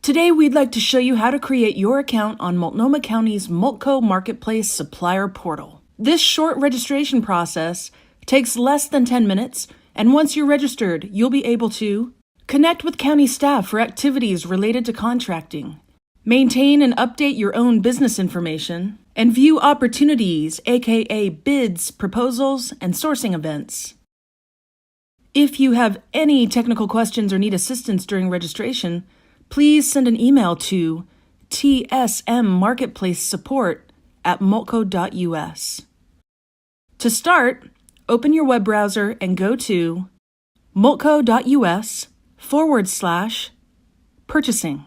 Today, we'd like to show you how to create your account on Multnomah County's Multco Marketplace Supplier Portal. This short registration process takes less than 10 minutes, and once you're registered, you'll be able to connect with county staff for activities related to contracting, maintain and update your own business information, and view opportunities, aka bids, proposals, and sourcing events. If you have any technical questions or need assistance during registration, please send an email to tsmmarketplacesupport@multco.us. To start, open your web browser and go to multco.us/purchasing.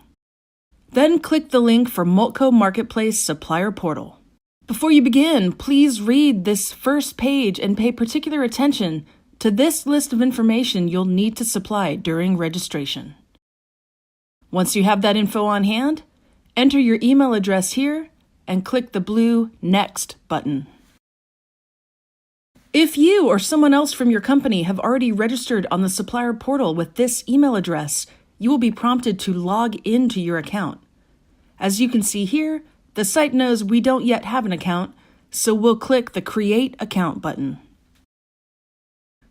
Then click the link for Multco Marketplace Supplier Portal. Before you begin, please read this first page and pay particular attention to this list of information you'll need to supply during registration. Once you have that info on hand, enter your email address here and click the blue Next button. If you or someone else from your company have already registered on the supplier portal with this email address, you will be prompted to log into your account. As you can see here, the site knows we don't yet have an account, so we'll click the Create Account button.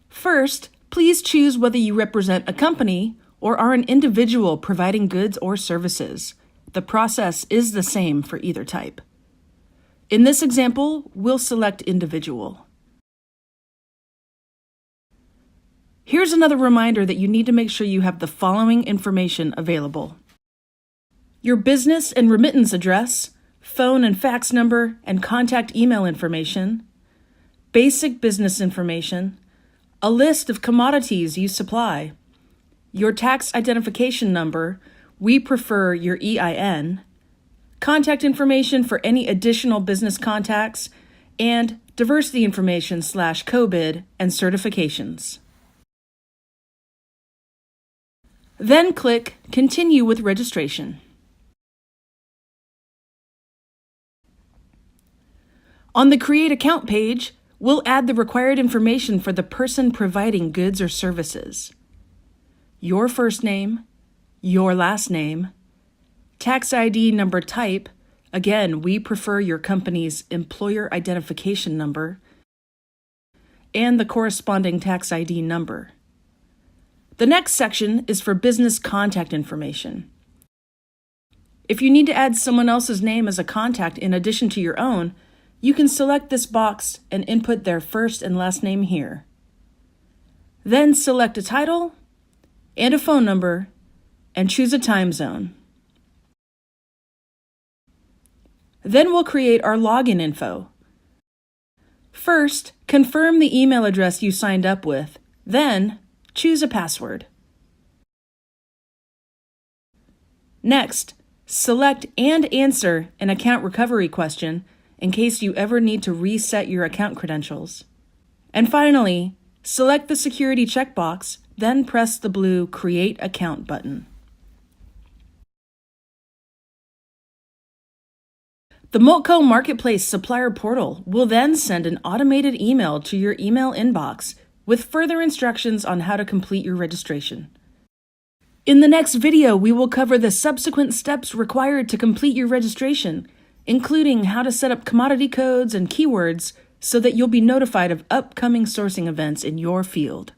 First, please choose whether you represent a company or are an individual providing goods or services. The process is the same for either type. In this example, we'll select individual. Here's another reminder that you need to make sure you have the following information available: your business and remittance address, phone and fax number, and contact email information, basic business information, a list of commodities you supply, your tax identification number, we prefer your EIN, contact information for any additional business contacts, and diversity information /COBID and certifications. Then click Continue with Registration. On the Create Account page, we'll add the required information for the person providing goods or services: your first name, your last name, tax ID number type, again, we prefer your company's employer identification number, and the corresponding tax ID number. The next section is for business contact information. If you need to add someone else's name as a contact in addition to your own, you can select this box and input their first and last name here. Then select a title and a phone number, and choose a time zone. Then we'll create our login info. First, confirm the email address you signed up with, then choose a password. Next, select and answer an account recovery question in case you ever need to reset your account credentials. And finally, select the security checkbox, then press the blue Create Account button. The Multco Marketplace Supplier Portal will then send an automated email to your email inbox with further instructions on how to complete your registration. In the next video, we will cover the subsequent steps required to complete your registration, including how to set up commodity codes and keywords so that you'll be notified of upcoming sourcing events in your field.